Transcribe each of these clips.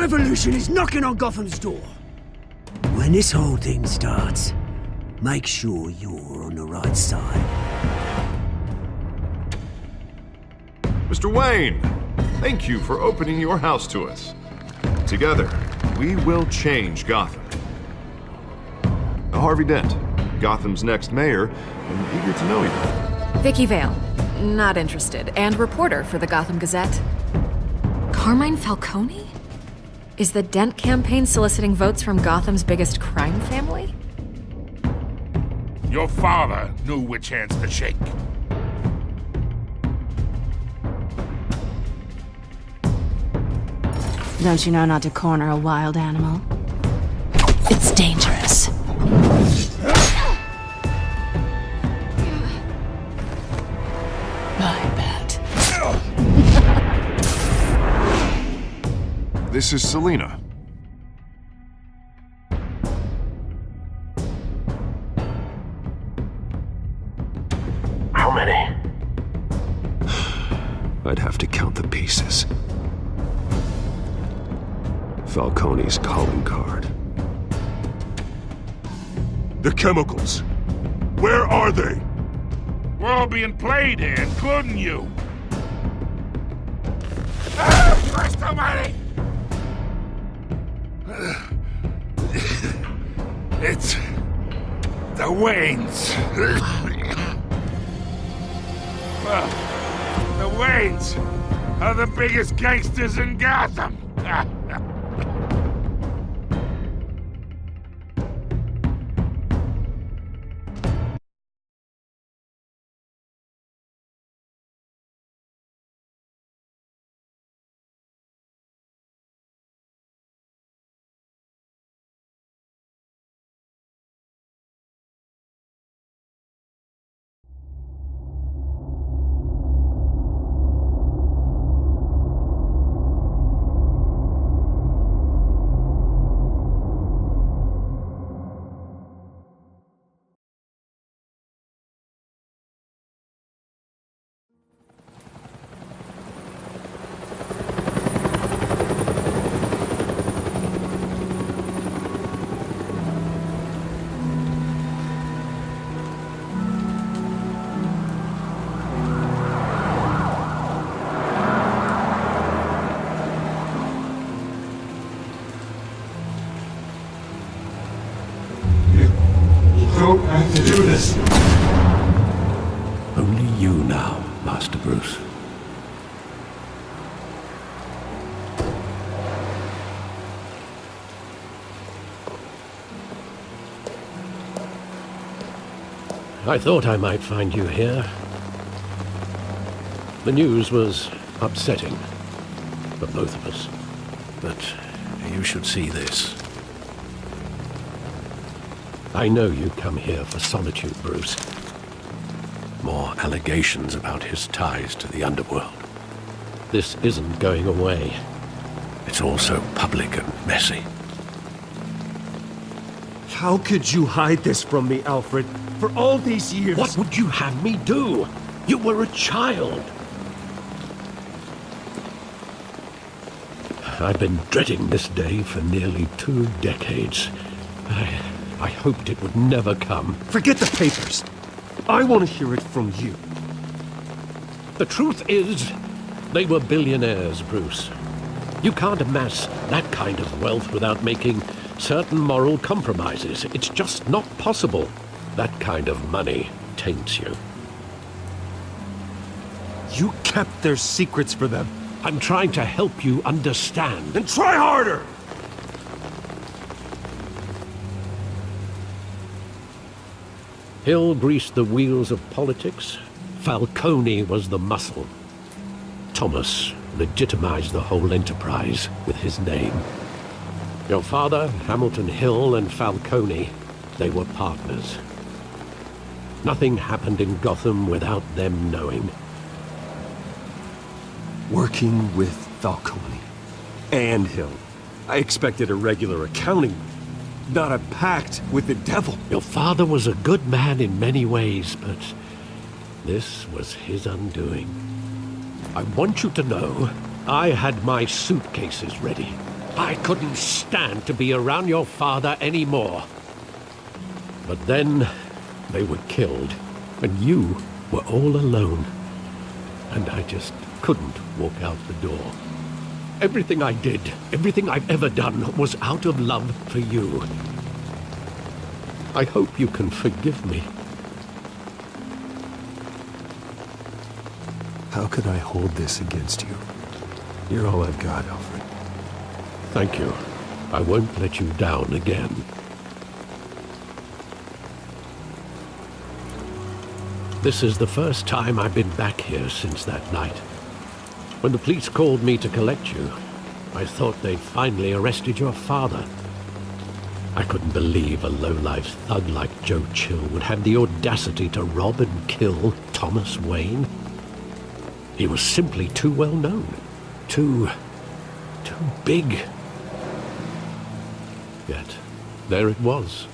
revolution is knocking on Gotham's door. When this whole thing starts, make sure you're on the right side. Mr. Wayne, thank you for opening your house to us. Together, we will change Gotham. Harvey Dent, Gotham's next mayor, and eager to know you. Vicky Vale, not interested, and reporter for the Gotham Gazette. Carmine Falcone? Is the Dent campaign soliciting votes from Gotham's biggest crime family? Your father knew which hands to shake. Don't you know not to corner a wild animal? It's dangerous. I bet. This is Selina. How many? I'd have to count the pieces. Falcone's calling card. The chemicals. Where are they? We're all being played here, including you. Christ almighty! It's the Waynes. Well, the Waynes are the biggest gangsters in Gotham. Don't have to do this. Only you now, Master Bruce. I thought I might find you here. The news was upsetting for both of us. But you should see this. I know you come here for solitude, Bruce. More allegations about his ties to the underworld. This isn't going away. It's also public and messy. How could you hide this from me, Alfred? For all these years... What would you have me do? You were a child. I've been dreading this day for nearly 2 decades. I hoped it would never come. Forget the papers. I want to hear it from you. The truth is, they were billionaires, Bruce. You can't amass that kind of wealth without making certain moral compromises. It's just not possible. That kind of money taints you. You kept their secrets for them. I'm trying to help you understand. Then try harder! Hill greased the wheels of politics. Falcone was the muscle. Thomas legitimized the whole enterprise with his name. Your father, Hamilton Hill, and Falcone, they were partners. Nothing happened in Gotham without them knowing. Working with Falcone and Hill. I expected a regular accounting, not a pact with the devil. Your father was a good man in many ways, but this was his undoing. I want you to know, I had my suitcases ready. I couldn't stand to be around your father anymore. But then they were killed, and you were all alone. And I just couldn't walk out the door. Everything I did, everything I've ever done, was out of love for you. I hope you can forgive me. How could I hold this against you? You're all I've got, Alfred. Thank you. I won't let you down again. This is the first time I've been back here since that night. When the police called me to collect you, I thought they'd finally arrested your father. I couldn't believe a low-life thug like Joe Chill would have the audacity to rob and kill Thomas Wayne. He was simply too well known. Too big. Yet, there it was.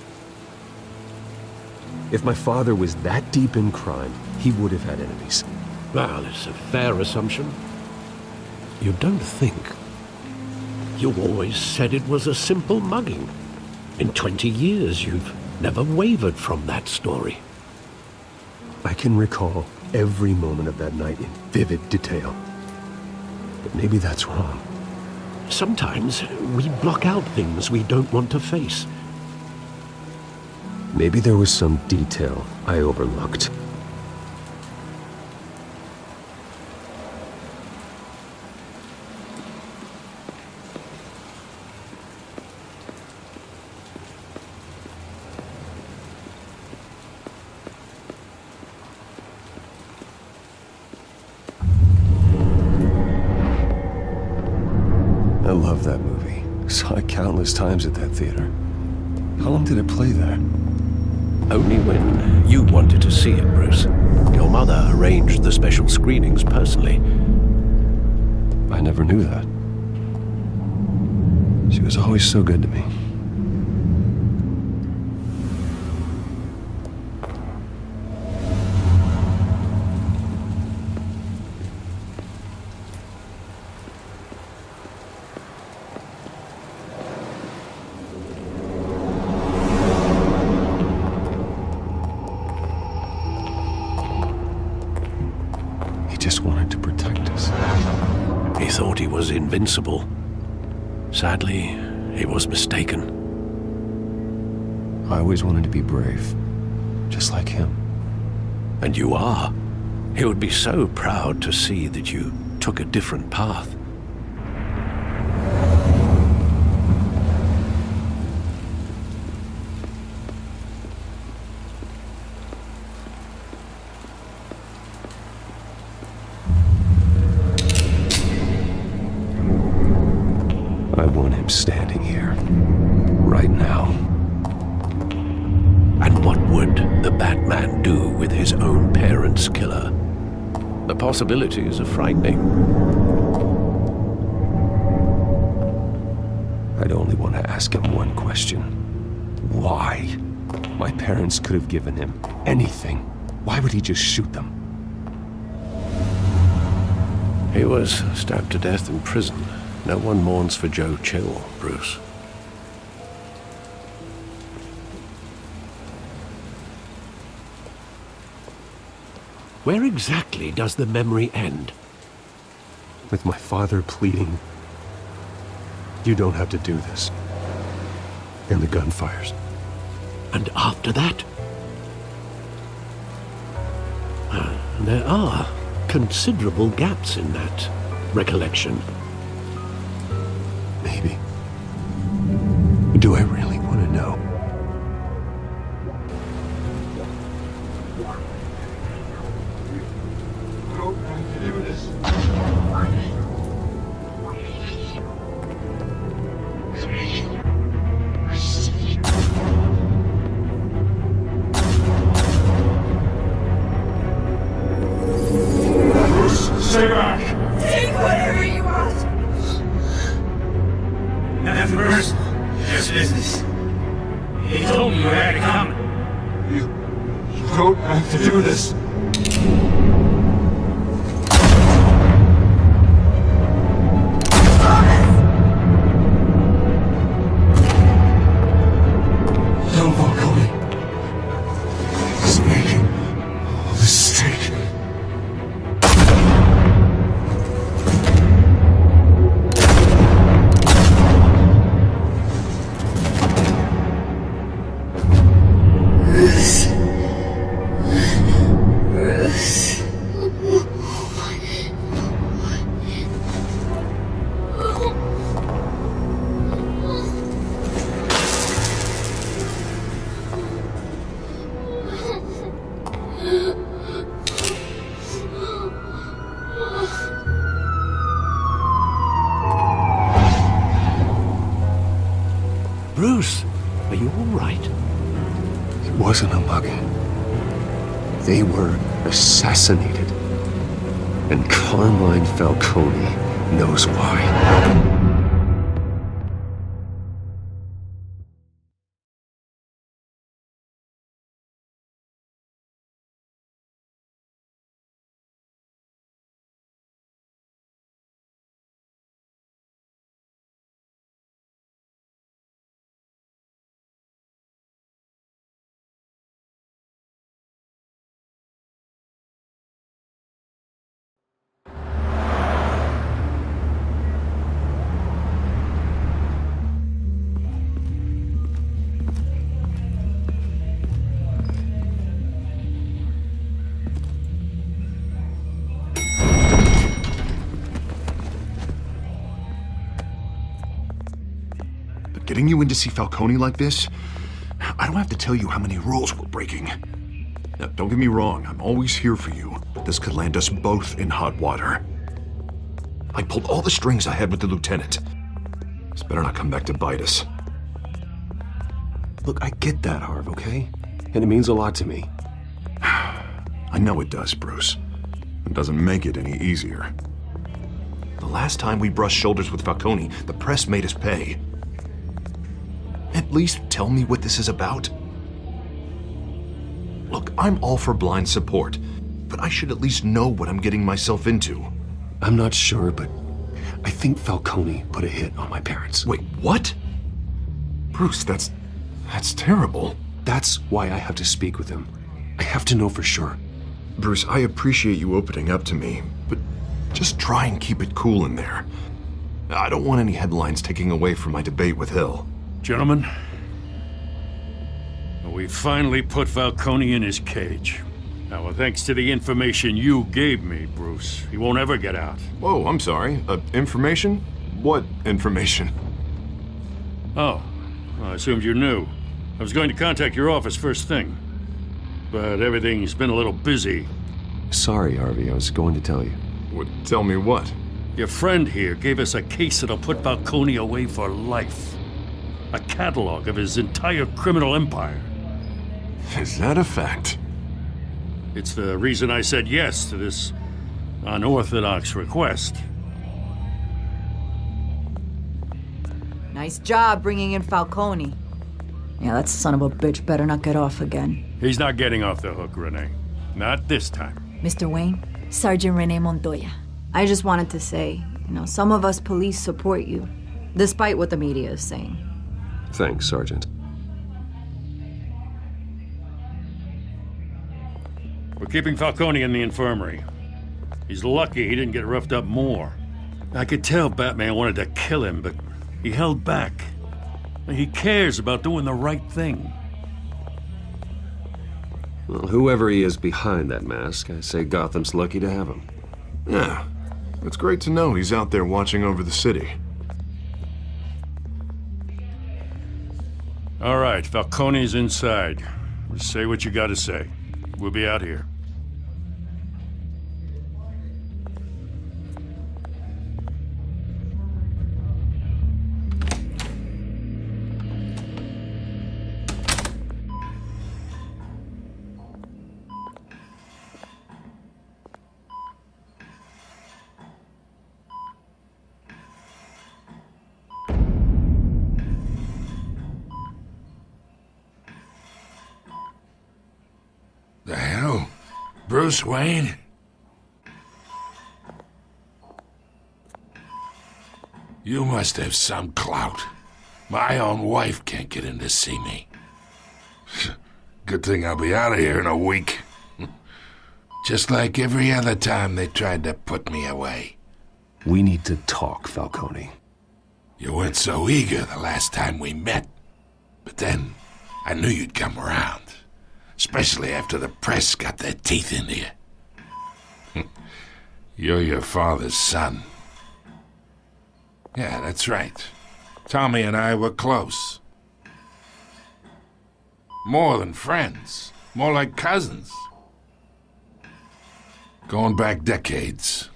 If my father was that deep in crime, he would have had enemies. Well, it's a fair assumption. You don't think? You always said it was a simple mugging. In 20 years, you've never wavered from that story. I can recall every moment of that night in vivid detail. But maybe that's wrong. Sometimes we block out things we don't want to face. Maybe there was some detail I overlooked. I love that movie. Saw it countless times at that theater. How long did it play there? Only when you wanted to see it, Bruce. Your mother arranged the special screenings personally. I never knew that. She was always so good to me. Just wanted to protect us. He thought he was invincible. Sadly, he was mistaken. I always wanted to be brave, just like him. And you are. He would be so proud to see that you took a different path. I want him standing here, right now. And what would the Batman do with his own parents' killer? The possibilities are frightening. I'd only want to ask him one question. Why? My parents could have given him anything. Why would he just shoot them? He was stabbed to death in prison. No one mourns for Joe Chill, Bruce. Where exactly does the memory end? With my father pleading, "You don't have to do this." And the gunfires. And after that? There are considerable gaps in that recollection. Maybe. Do I really want to know? Stay back! Take whatever you want. Nothing personal. Just business. wasn't a bug. They were assassinated. And Carmine Falcone knows why. Getting you in to see Falcone like this? I don't have to tell you how many rules we're breaking. Now, don't get me wrong, I'm always here for you, but this could land us both in hot water. I pulled all the strings I had with the lieutenant. This better not come back to bite us. Look, I get that, Harv, okay? And it means a lot to me. I know it does, Bruce. It doesn't make it any easier. The last time we brushed shoulders with Falcone, the press made us pay. At least tell me what this is about. Look, I'm all for blind support, but I should at least know what I'm getting myself into. I'm not sure, but I think Falcone put a hit on my parents. Wait, what? Bruce, that's terrible. That's why I have to speak with him. I have to know for sure. Bruce, I appreciate you opening up to me, but just try and keep it cool in there. I don't want any headlines taking away from my debate with Hill. Gentlemen, we finally put Falcone in his cage. Now, thanks to the information you gave me, Bruce, he won't ever get out. Whoa, I'm sorry. Information? What information? Oh, well, I assumed you knew. I was going to contact your office first thing, but everything's been a little busy. Sorry, Harvey, I was going to tell you. Tell me what? Your friend here gave us a case that'll put Falcone away for life. A catalog of his entire criminal empire. Is that a fact? It's the reason I said yes to this unorthodox request. Nice job bringing in Falcone. Yeah, that son of a bitch better not get off again. He's not getting off the hook, Renee. Not this time. Mr. Wayne, Sergeant Renee Montoya. I just wanted to say, some of us police support you, despite what the media is saying. Thanks, Sergeant. We're keeping Falcone in the infirmary. He's lucky he didn't get roughed up more. I could tell Batman wanted to kill him, but he held back. He cares about doing the right thing. Well, whoever he is behind that mask, I say Gotham's lucky to have him. Yeah, it's great to know he's out there watching over the city. All right, Falcone's inside. Just say what you gotta say. We'll be out here. The hell? Bruce Wayne? You must have some clout. My own wife can't get in to see me. Good thing I'll be out of here in a week. Just like every other time they tried to put me away. We need to talk, Falcone. You weren't so eager the last time we met. But then, I knew you'd come around. Especially after the press got their teeth into you. You're your father's son. Yeah, that's right. Tommy and I were close. More than friends. More like cousins. Going back decades.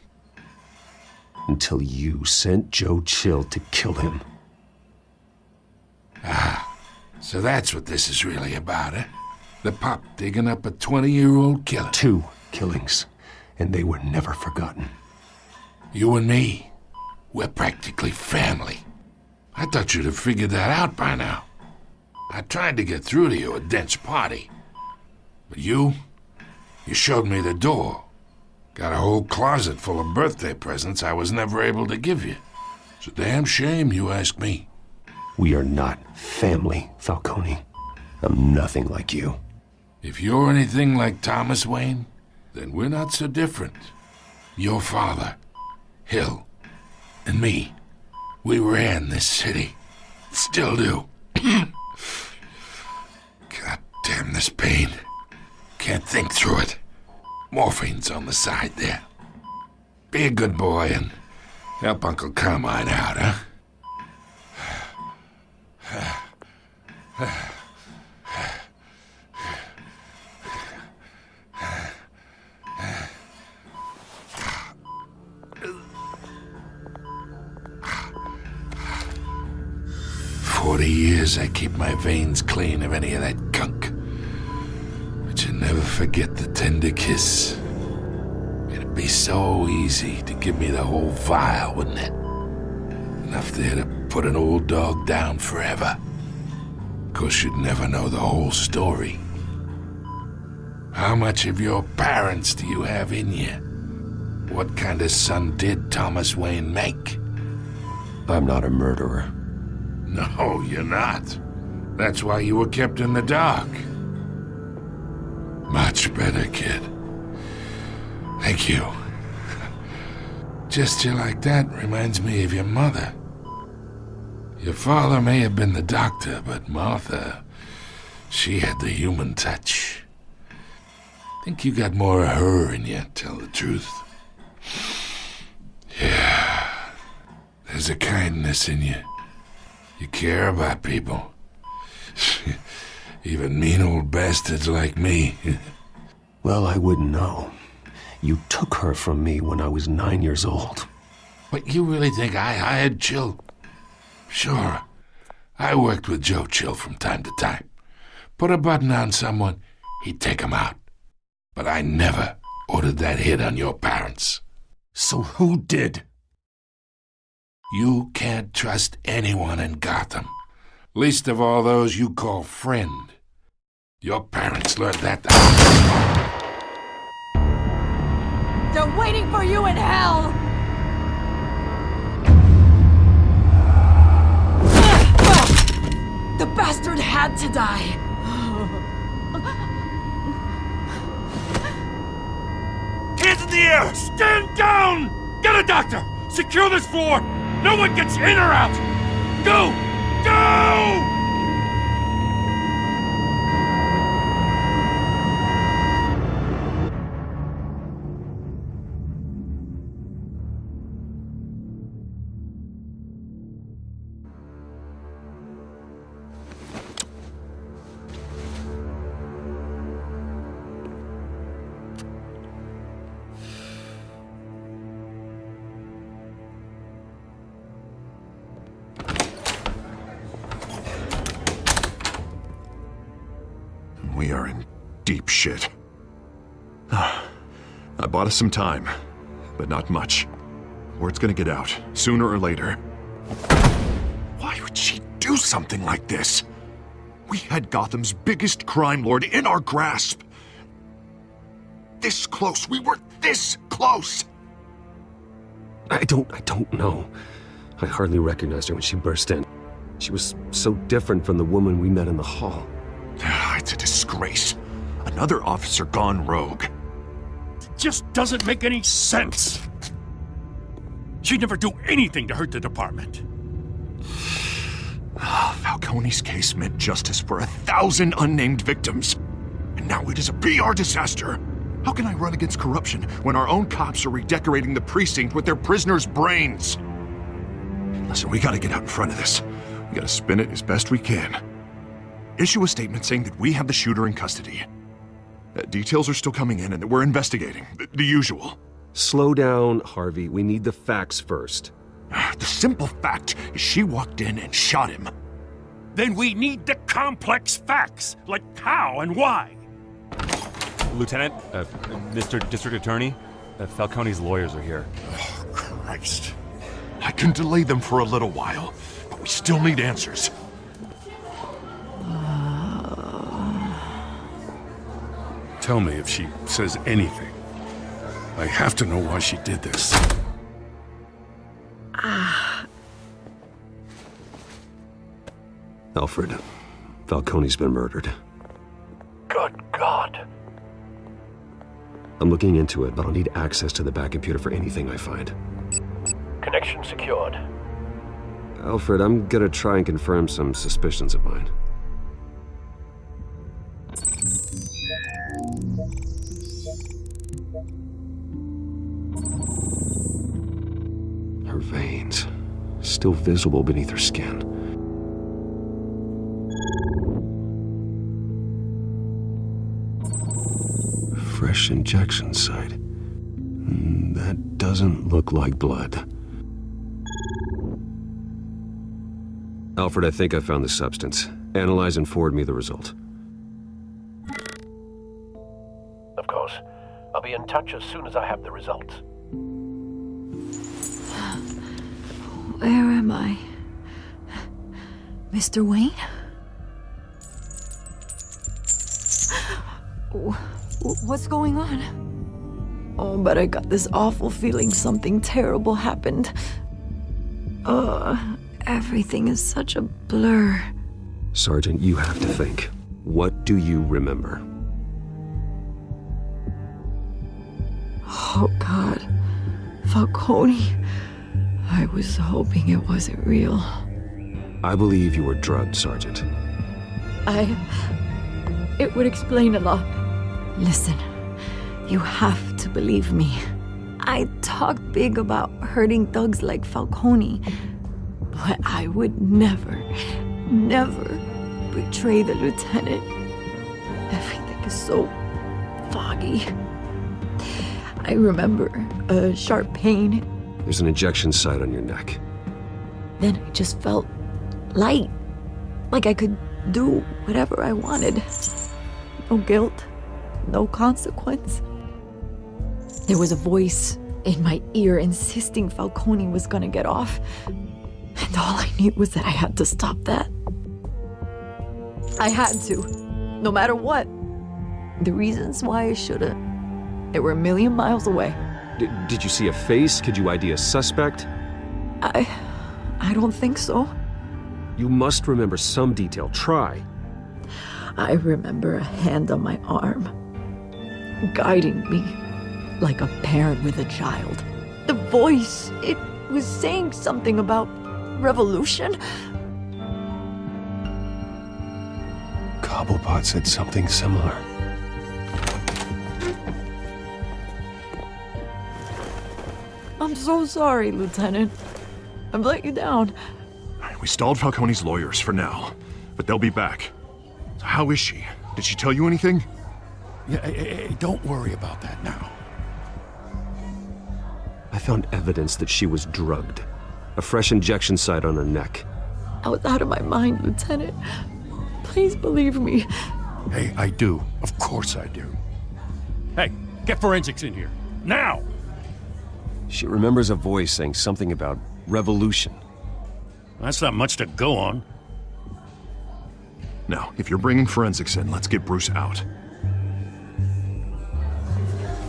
Until you sent Joe Chill to kill him. Ah, so that's what this is really about, eh? The pup digging up a 20-year-old killer. 2 killings, and they were never forgotten. You and me, we're practically family. I thought you'd have figured that out by now. I tried to get through to you at Dent's party. But you showed me the door. Got a whole closet full of birthday presents I was never able to give you. It's a damn shame, you ask me. We are not family, Falcone. I'm nothing like you. If you're anything like Thomas Wayne, then we're not so different. Your father, Hill, and me, we ran this city. Still do. God damn this pain. Can't think through it. Morphine's on the side there. Be a good boy and help Uncle Carmine out, huh? 40 years I keep my veins clean of any of that gunk. But you never forget the tender kiss. It'd be so easy to give me the whole vial, wouldn't it? Enough there to put an old dog down forever. Of course, you'd never know the whole story. How much of your parents do you have in you? What kind of son did Thomas Wayne make? I'm not a murderer. No, you're not. That's why you were kept in the dark. Much better, kid. Thank you. Gesture like that reminds me of your mother. Your father may have been the doctor, but Martha, she had the human touch. Think you got more of her in you, tell the truth. Yeah. There's a kindness in you. You care about people. Even mean old bastards like me. Well, I wouldn't know. You took her from me when I was 9 years old. But you really think I hired Chill? Sure. I worked with Joe Chill from time to time. Put a button on someone, he'd take him out. But I never ordered that hit on your parents. So who did? You can't trust anyone in Gotham. Least of all those you call friend. Your parents learned that. They're waiting for you in hell! The bastard had to die. Hands in the air! Stand down! Get a doctor! Secure this floor! No one gets in or out! Go! Go! We are in deep shit. I bought us some time, but not much. Word's gonna get out, sooner or later. Why would she do something like this? We had Gotham's biggest crime lord in our grasp. This close. We were this close. I don't know. I hardly recognized her when she burst in. She was so different from the woman we met in the hall. It's a disgrace. Another officer gone rogue. It just doesn't make any sense. She'd never do anything to hurt the department. Falcone's case meant justice for 1,000 unnamed victims. And now it is a PR disaster. How can I run against corruption when our own cops are redecorating the precinct with their prisoners' brains? Listen, we gotta get out in front of this. We gotta spin it as best we can. Issue a statement saying that we have the shooter in custody. Details are still coming in and that we're investigating. The usual. Slow down, Harvey. We need the facts first. The simple fact is she walked in and shot him. Then we need the complex facts, like how and why. Lieutenant, Mr. District Attorney, Falcone's lawyers are here. Oh, Christ. I can delay them for a little while, but we still need answers. Tell me if she says anything. I have to know why she did this. Alfred, Falcone's been murdered. Good God. I'm looking into it, but I'll need access to the back computer for anything I find. Connection secured. Alfred, I'm gonna try and confirm some suspicions of mine. Her veins, still visible beneath her skin. Fresh injection site. That doesn't look like blood. Alfred, I think I found the substance. Analyze and forward me the result. Of course. I'll be in touch as soon as I have the results. Where am I? Mr. Wayne? What's going on? Oh, but I got this awful feeling something terrible happened. Everything is such a blur. Sergeant, you have to think. What do you remember? Oh, God. Falcone. I was hoping it wasn't real. I believe you were drugged, Sergeant. It would explain a lot. Listen, you have to believe me. I talk big about hurting thugs like Falcone, but I would never betray the lieutenant. Everything is so foggy. I remember a sharp pain. There's an injection site on your neck. Then I just felt light, like I could do whatever I wanted. No guilt, no consequence. There was a voice in my ear insisting Falcone was gonna get off. And all I knew was that I had to stop that. I had to, no matter what. The reasons why I should've, they were a million miles away. Did you see a face? Could you ID a suspect? I don't think so. You must remember some detail. Try. I remember a hand on my arm, guiding me like a parent with a child. The voice, it was saying something about revolution. Cobblepot said something similar. I'm so sorry, Lieutenant. I've let you down. We stalled Falcone's lawyers for now, but they'll be back. So how is she? Did she tell you anything? Yeah, don't worry about that now. I found evidence that she was drugged. A fresh injection site on her neck. I was out of my mind, Lieutenant. Please believe me. Hey, I do. Of course I do. Hey, get forensics in here. Now! She remembers a voice saying something about revolution. That's not much to go on. Now, if you're bringing forensics in, let's get Bruce out.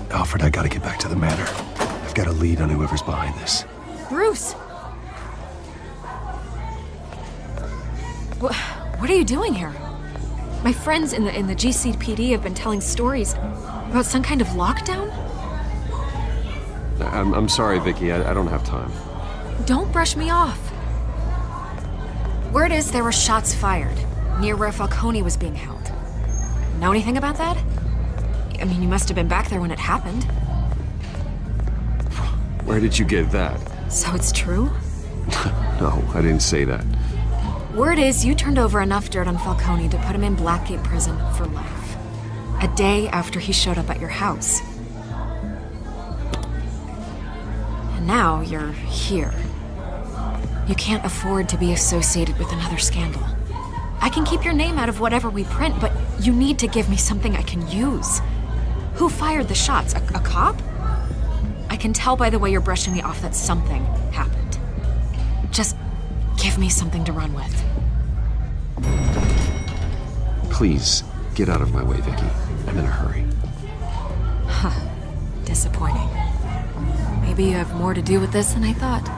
Alfred, I gotta get back to the manor. I've got a lead on whoever's behind this. Bruce! What are you doing here? My friends in the GCPD have been telling stories about some kind of lockdown? I'm sorry, Vicky. I don't have time. Don't brush me off. Word is there were shots fired near where Falcone was being held. Know anything about that? I mean, you must have been back there when it happened. Where did you get that? So it's true? No, I didn't say that. Word is you turned over enough dirt on Falcone to put him in Blackgate Prison for life. A day after he showed up at your house. And now you're here. You can't afford to be associated with another scandal. I can keep your name out of whatever we print, but you need to give me something I can use. Who fired the shots? A cop? I can tell by the way you're brushing me off that something happened. Just give me something to run with. Please, get out of my way, Vicky. I'm in a hurry. Huh. Disappointing. Maybe you have more to do with this than I thought.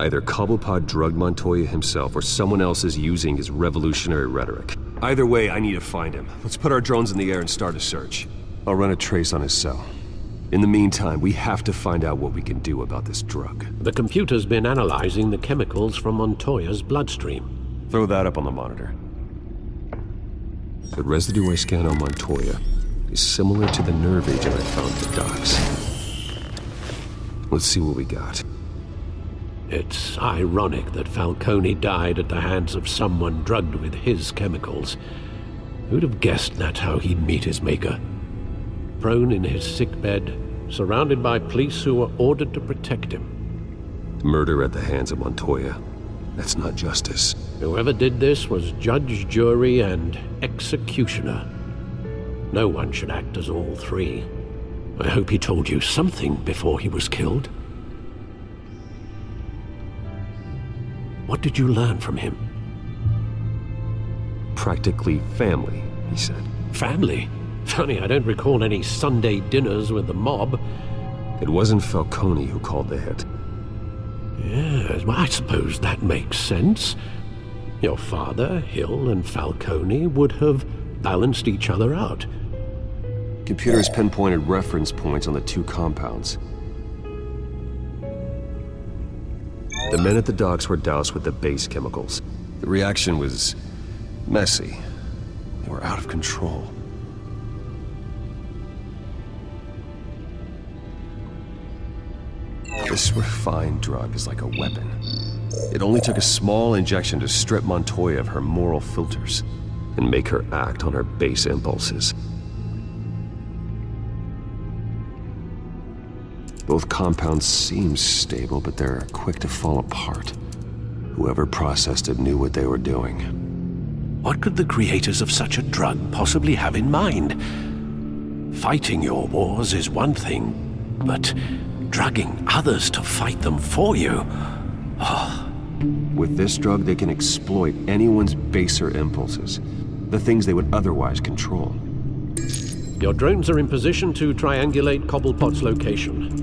Either Cobblepot drugged Montoya himself, or someone else is using his revolutionary rhetoric. Either way, I need to find him. Let's put our drones in the air and start a search. I'll run a trace on his cell. In the meantime, we have to find out what we can do about this drug. The computer's been analyzing the chemicals from Montoya's bloodstream. Throw that up on the monitor. The residue I scan on Montoya is similar to the nerve agent I found at the docks. Let's see what we got. It's ironic that Falcone died at the hands of someone drugged with his chemicals. Who'd have guessed that's how he'd meet his maker? Prone in his sickbed, surrounded by police who were ordered to protect him. Murder at the hands of Montoya. That's not justice. Whoever did this was judge, jury, and executioner. No one should act as all three. I hope he told you something before he was killed. What did you learn from him? Practically family, he said. Family? Funny, I don't recall any Sunday dinners with the mob. It wasn't Falcone who called the hit. Yes, well, I suppose that makes sense. Your father, Hill, and Falcone would have balanced each other out. Computers pinpointed reference points on the two compounds. The men at the docks were doused with the base chemicals. The reaction was messy. They were out of control. This refined drug is like a weapon. It only took a small injection to strip Montoya of her moral filters and make her act on her base impulses. Both compounds seem stable, but they're quick to fall apart. Whoever processed it knew what they were doing. What could the creators of such a drug possibly have in mind? Fighting your wars is one thing, but drugging others to fight them for you? Oh. With this drug, they can exploit anyone's baser impulses, the things they would otherwise control. Your drones are in position to triangulate Cobblepot's location.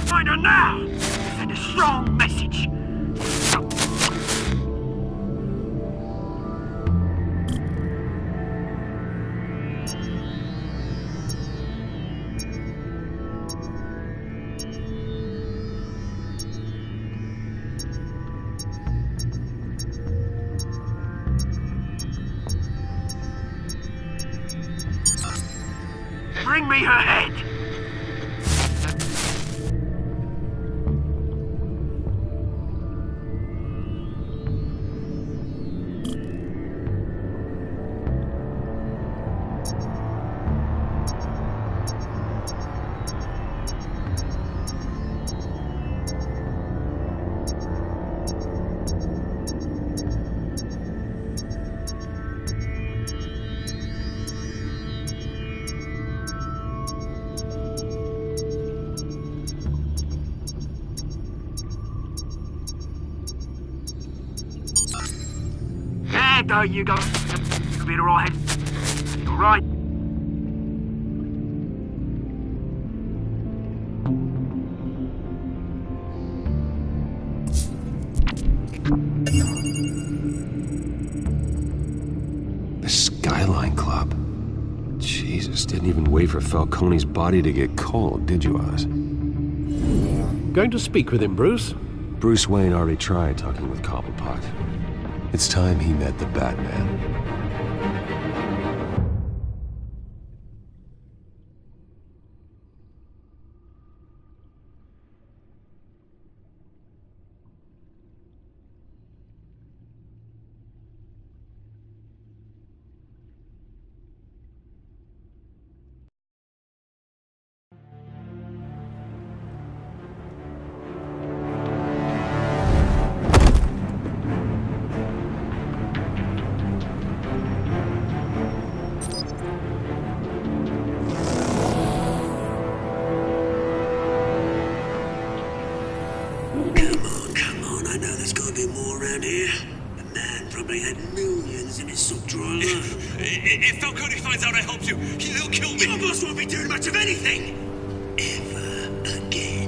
Find her now! Send a strong message. Bring me her head! alright though, you go. You'll be alright. Alright. The Skyline Club. Jesus, didn't even wait for Falcone's body to get cold, did you, Oz? Going to speak with him, Bruce? Bruce Wayne already tried talking with Cobblepot. It's time he met the Batman. Come on, I know there's gotta be more around here. The man probably had millions in his sub-drawer alone. If Falcone finds out I helped you, he'll kill me. Your boss won't be doing much of anything! Ever again.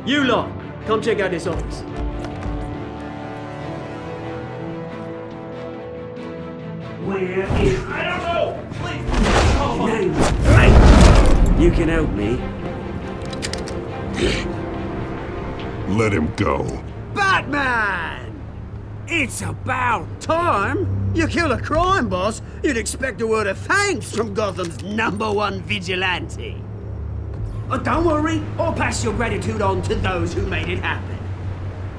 You lot, come check out this office. Where is... I don't know! Please! Name? Hey! You can help me. Let him go. Batman! It's about time! You kill a crime boss, you'd expect a word of thanks from Gotham's #1 vigilante. Oh, don't worry, I'll pass your gratitude on to those who made it happen.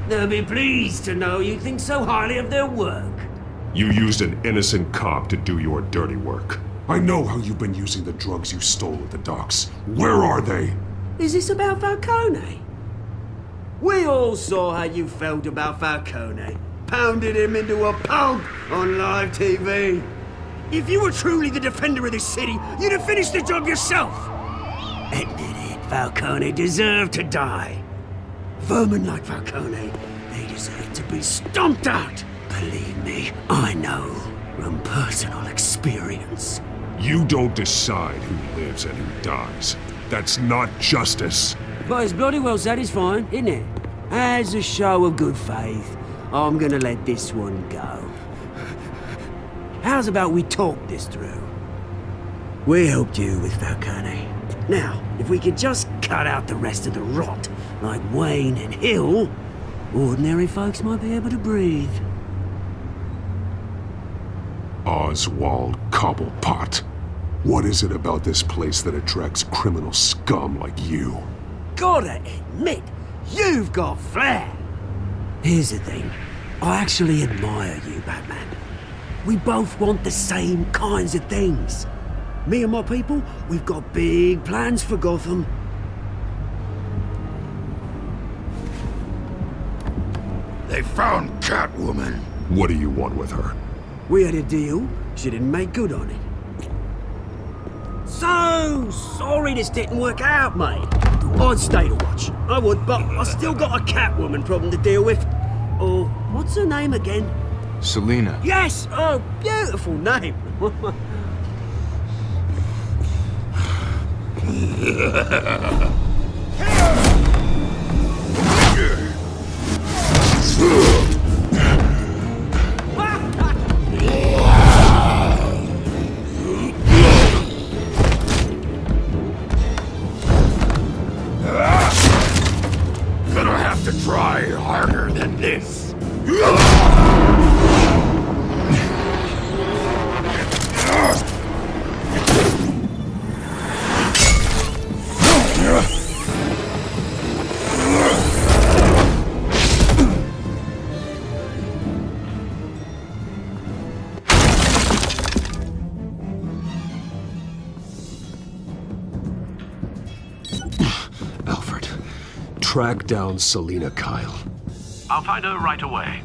They'll be pleased to know you think so highly of their work. You used an innocent cop to do your dirty work. I know how you've been using the drugs you stole at the docks. Where are they? Is this about Falcone? We all saw how you felt about Falcone. Pounded him into a pulp on live TV. If you were truly the defender of this city, you'd have finished the job yourself. Admit it, Falcone deserved to die. Vermin like Falcone, they deserve to be stomped out. Believe me, I know from personal experience. You don't decide who lives and who dies. That's not justice. But it's bloody well satisfying, isn't it? As a show of good faith, I'm gonna let this one go. How's about we talk this through? We helped you with Falcone. Now, if we could just cut out the rest of the rot, like Wayne and Hill, ordinary folks might be able to breathe. Oswald Cobblepot. What is it about this place that attracts criminal scum like you? Gotta admit, you've got flair. Here's the thing. I actually admire you, Batman. We both want the same kinds of things. Me and my people, we've got big plans for Gotham. They found Catwoman. What do you want with her? We had a deal. She didn't make good on it. So sorry this didn't work out, mate. I'd stay to watch. I would, but I still got a Catwoman problem to deal with. Oh, what's her name again? Selina. Yes! Oh, beautiful name. Gonna have to try harder than this. Alfred, track down Selina Kyle. I'll find her right away.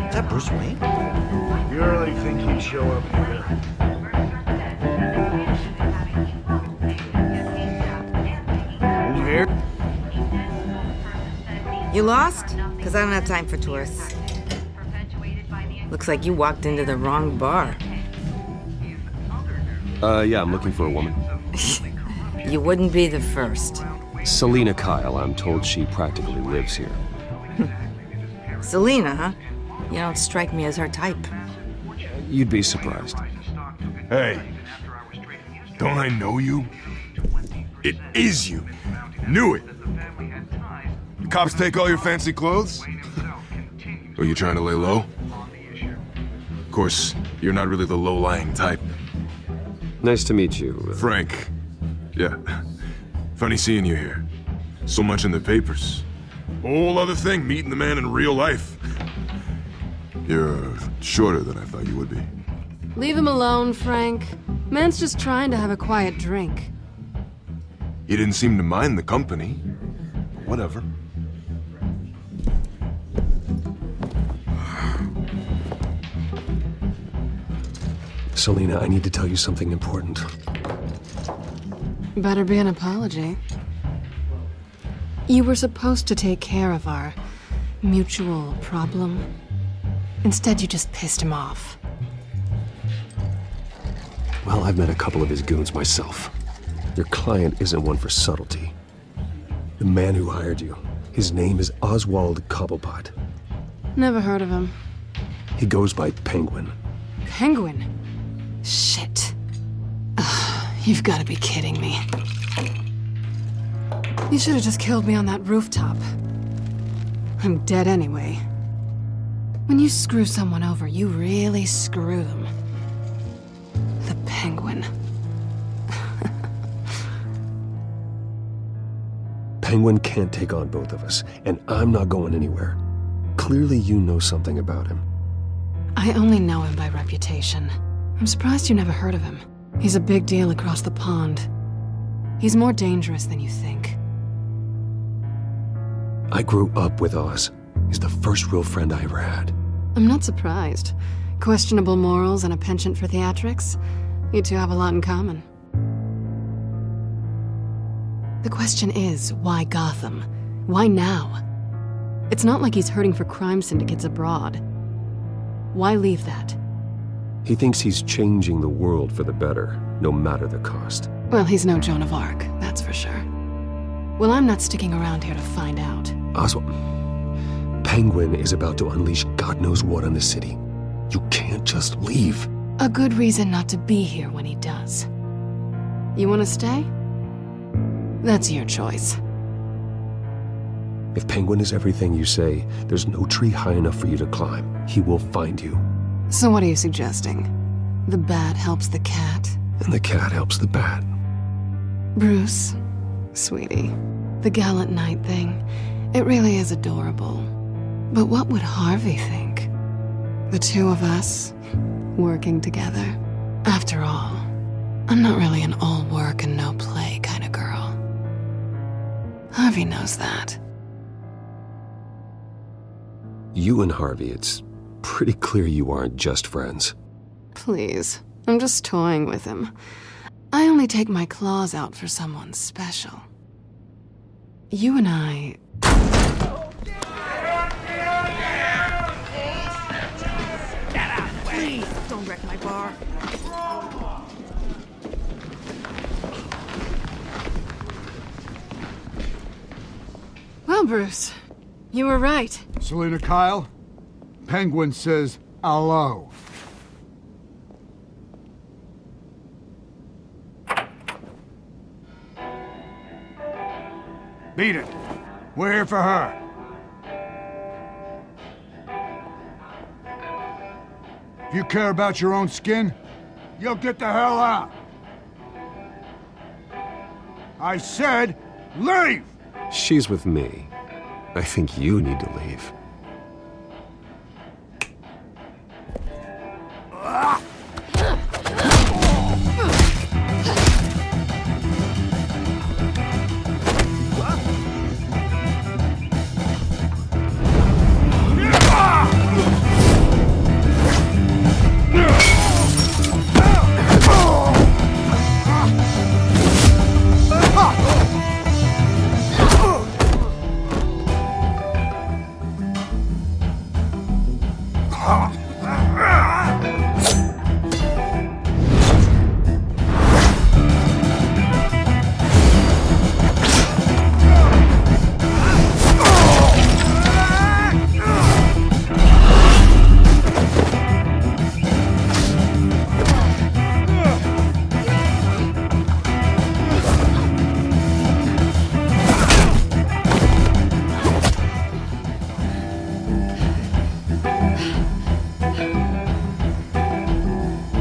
Is that Bruce Wayne? You really think he'd show up here? Who's here? You lost? Because I don't have time for tourists. Looks like you walked into the wrong bar. Yeah, I'm looking for a woman. You wouldn't be the first. Selina Kyle, I'm told she practically lives here. Selina, huh? You don't strike me as her type. You'd be surprised. Hey, don't I know you? It is you. Knew it. The cops take all your fancy clothes? Are you trying to lay low? Of course, you're not really the low-lying type. Nice to meet you. Frank. Yeah. Funny seeing you here. So much in the papers. Whole other thing, meeting the man in real life. You're shorter than I thought you would be. Leave him alone, Frank. Man's just trying to have a quiet drink. You didn't seem to mind the company. Whatever. Selina, I need to tell you something important. Better be an apology. You were supposed to take care of our mutual problem. Instead, you just pissed him off. Well, I've met a couple of his goons myself. Your client isn't one for subtlety. The man who hired you, his name is Oswald Cobblepot. Never heard of him. He goes by Penguin. Penguin? Shit. Ugh, you've got to be kidding me. You should have just killed me on that rooftop. I'm dead anyway. When you screw someone over, you really screw them. The Penguin. Penguin can't take on both of us, and I'm not going anywhere. Clearly you know something about him. I only know him by reputation. I'm surprised you never heard of him. He's a big deal across the pond. He's more dangerous than you think. I grew up with Oz. He's the first real friend I ever had. I'm not surprised. Questionable morals and a penchant for theatrics. You two have a lot in common. The question is, why Gotham? Why now? It's not like he's hurting for crime syndicates abroad. Why leave that? He thinks he's changing the world for the better, no matter the cost. Well, he's no Joan of Arc, that's for sure. Well, I'm not sticking around here to find out. Oswald, Penguin is about to unleash God knows what on the city. You can't just leave. A good reason not to be here when he does. You want to stay? That's your choice. If Penguin is everything you say, there's no tree high enough for you to climb. He will find you. So what are you suggesting? The bat helps the cat? And the cat helps the bat. Bruce, sweetie, the gallant knight thing, it really is adorable. But what would Harvey think? The two of us, working together. After all, I'm not really an all work and no play kind of girl. Harvey knows that. You and Harvey, it's pretty clear you aren't just friends. Please, I'm just toying with him. I only take my claws out for someone special. You and I... Please, don't wreck my bar. Well, Bruce, you were right. Selina Kyle, Penguin says hello. Beat it. We're here for her. If you care about your own skin, you'll get the hell out. I said, leave! She's with me. I think you need to leave.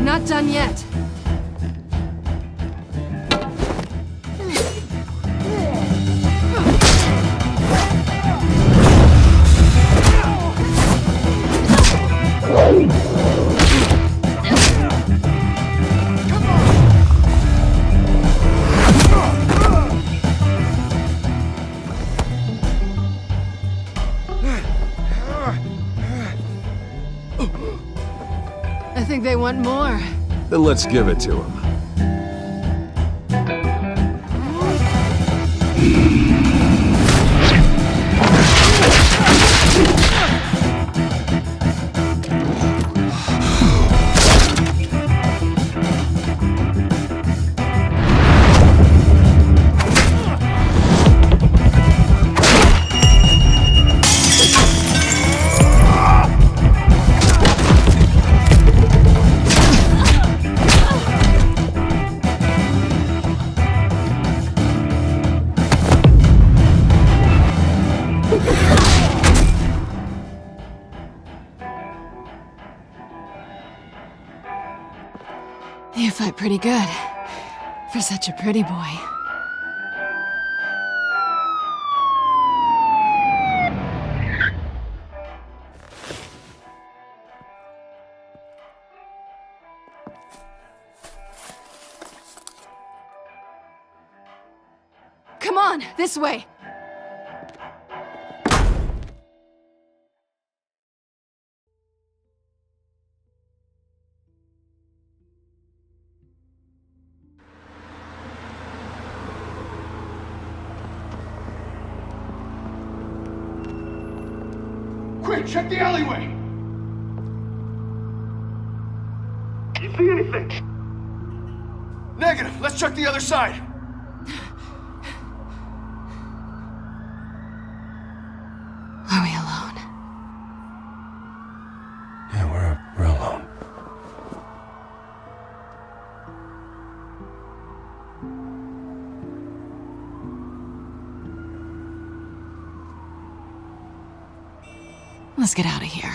Not done yet. I think they want more. Then let's give it to him. You fight pretty good. For such a pretty boy. Come on, this way! Quick, check the alleyway! You see anything? Negative. Let's check the other side. Are we alone? Yeah, we're alone. Let's get out of here.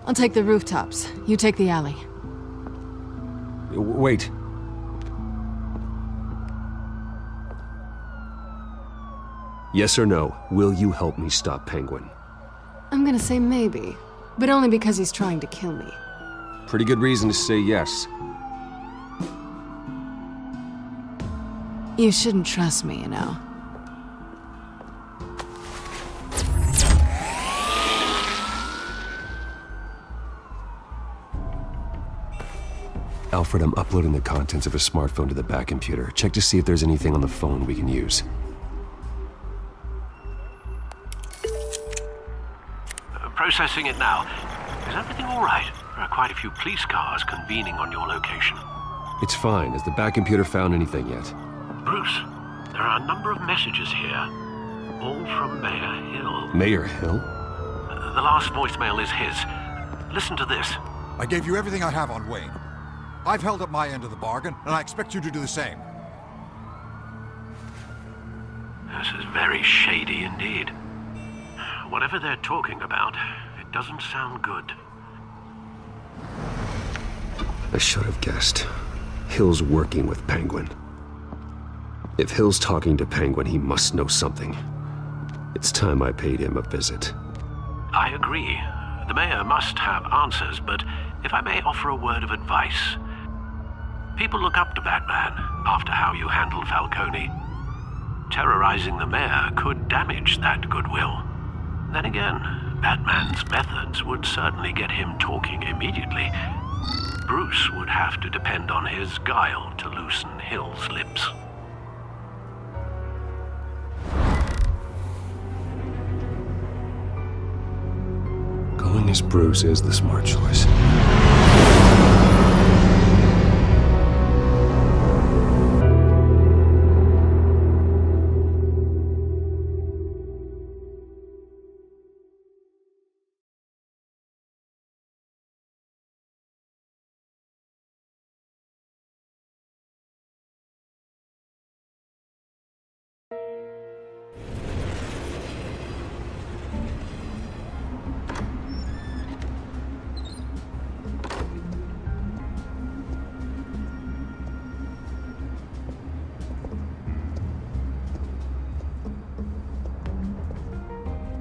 I'll take the rooftops. You take the alley. Wait. Yes or no, will you help me stop Penguin? I'm gonna say maybe. But only because he's trying to kill me. Pretty good reason to say yes. You shouldn't trust me, you know. Alfred, I'm uploading the contents of a smartphone to the back computer. Check to see if there's anything on the phone we can use. Processing it now. Is everything all right? There are quite a few police cars convening on your location. It's fine. Has the back computer found anything yet? Bruce, there are a number of messages here, all from Mayor Hill. Mayor Hill? The last voicemail is his. Listen to this. I gave you everything I have on Wayne. I've held up my end of the bargain, and I expect you to do the same. This is very shady indeed. Whatever they're talking about, it doesn't sound good. I should have guessed. Hill's working with Penguin. If Hill's talking to Penguin, he must know something. It's time I paid him a visit. I agree. The mayor must have answers, but if I may offer a word of advice. People look up to Batman after how you handled Falcone. Terrorizing the mayor could damage that goodwill. Then again, Batman's methods would certainly get him talking immediately. Bruce would have to depend on his guile to loosen Hill's lips. Going as Bruce is the smart choice.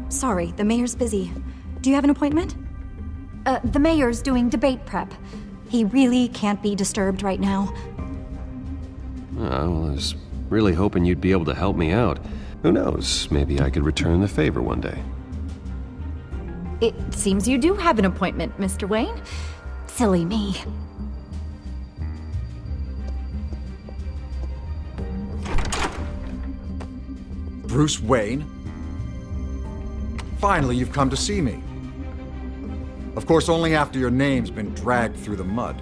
Sorry, the mayor's busy. Do you have an appointment? The mayor's doing debate prep. He really can't be disturbed right now. I was really hoping you'd be able to help me out. Who knows, maybe I could return the favor one day. It seems you do have an appointment, Mr. Wayne. Silly me. Bruce Wayne? Finally, you've come to see me. Of course, only after your name's been dragged through the mud.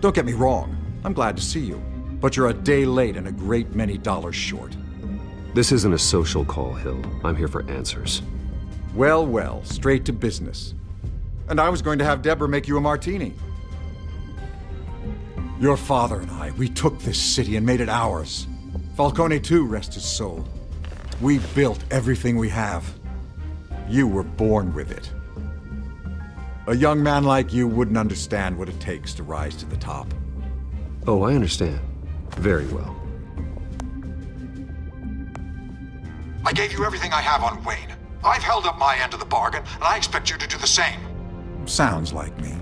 Don't get me wrong, I'm glad to see you, but you're a day late and a great many dollars short. This isn't a social call, Hill. I'm here for answers. Well, well, straight to business. And I was going to have Deborah make you a martini. Your father and I, we took this city and made it ours. Falcone too, rest his soul. We built everything we have. You were born with it. A young man like you wouldn't understand what it takes to rise to the top. Oh, I understand. Very well. I gave you everything I have on Wayne. I've held up my end of the bargain, and I expect you to do the same. Sounds like me.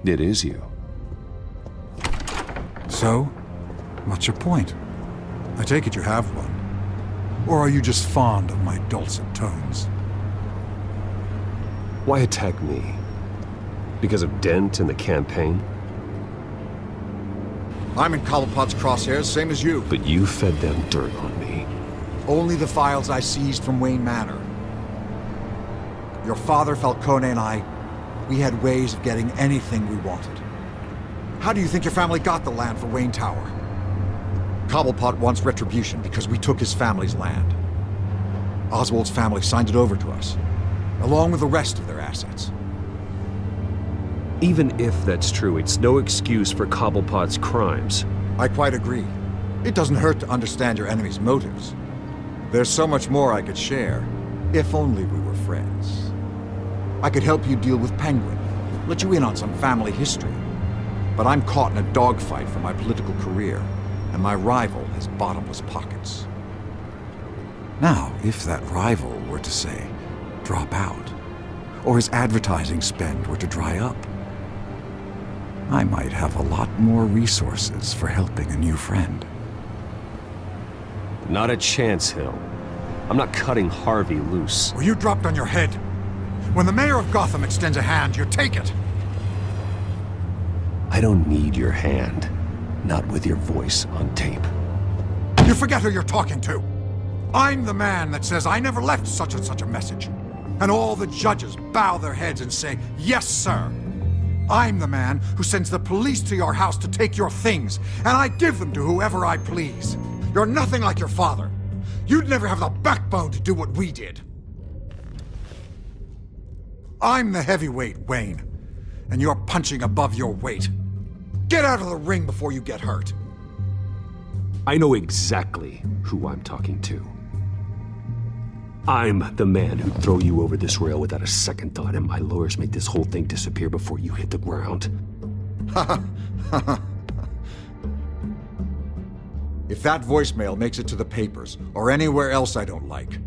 It is you. So, what's your point? I take it you have one. Or are you just fond of my dulcet tones? Why attack me? Because of Dent and the campaign? I'm in Cobblepot's crosshairs, same as you. But you fed them dirt on me. Only the files I seized from Wayne Manor. Your father, Falcone, and I, we had ways of getting anything we wanted. How do you think your family got the land for Wayne Tower? Cobblepot wants retribution because we took his family's land. Oswald's family signed it over to us, along with the rest of their assets. Even if that's true, it's no excuse for Cobblepot's crimes. I quite agree. It doesn't hurt to understand your enemy's motives. There's so much more I could share, if only we were friends. I could help you deal with Penguin, let you in on some family history. But I'm caught in a dogfight for my political career, and my rival has bottomless pockets. Now, if that rival were to say, drop out, or his advertising spend were to dry up, I might have a lot more resources for helping a new friend. Not a chance, Hill. I'm not cutting Harvey loose. Were you dropped on your head? When the mayor of Gotham extends a hand, you take it. I don't need your hand. Not with your voice on tape. You forget who you're talking to. I'm the man that says I never left such and such a message. And all the judges bow their heads and say, yes, sir. I'm the man who sends the police to your house to take your things, and I give them to whoever I please. You're nothing like your father. You'd never have the backbone to do what we did. I'm the heavyweight, Wayne, and you're punching above your weight. Get out of the ring before you get hurt. I know exactly who I'm talking to. I'm the man who'd throw you over this rail without a second thought, and my lawyers make this whole thing disappear before you hit the ground. If that voicemail makes it to the papers, or anywhere else I don't like,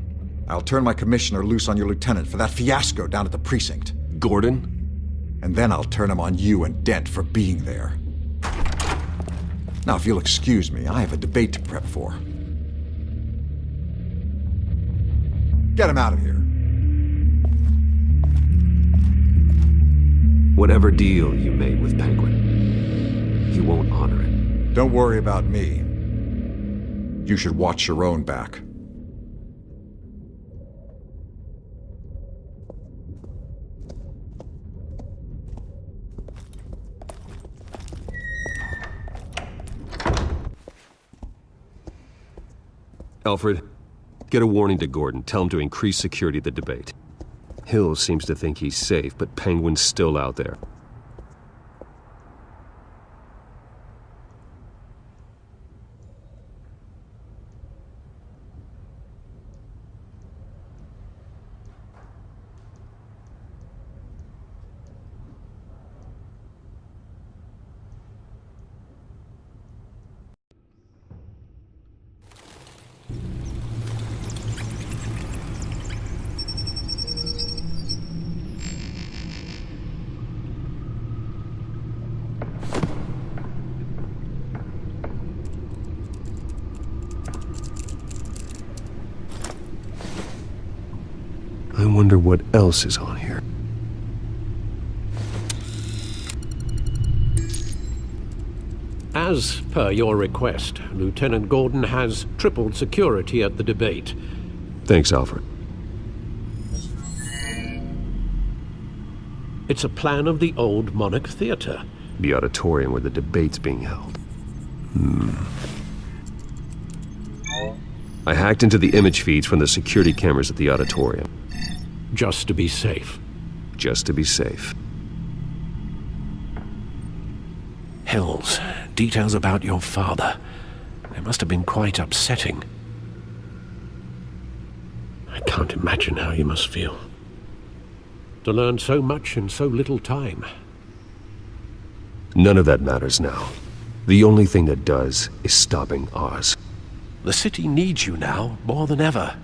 I'll turn my commissioner loose on your lieutenant for that fiasco down at the precinct. Gordon? And then I'll turn him on you and Dent for being there. Now, if you'll excuse me, I have a debate to prep for. Get him out of here. Whatever deal you made with Penguin, you won't honor it. Don't worry about me. You should watch your own back. Alfred, get a warning to Gordon. Tell him to increase security at the debate. Hill seems to think he's safe, but Penguin's still out there. I wonder what else is on here. As per your request, Lieutenant Gordon has tripled security at the debate. Thanks, Alfred. It's a plan of the old Monarch Theater. The auditorium where the debate's being held. I hacked into the image feeds from the security cameras at the auditorium. Just to be safe. Just to be safe. Hills, details about your father. They must have been quite upsetting. I can't imagine how you must feel. To learn so much in so little time. None of that matters now. The only thing that does is stopping Oz. The city needs you now, more than ever.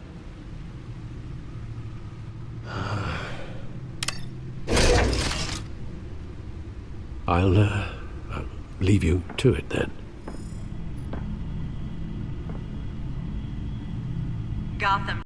I'll leave you to it then. Gotham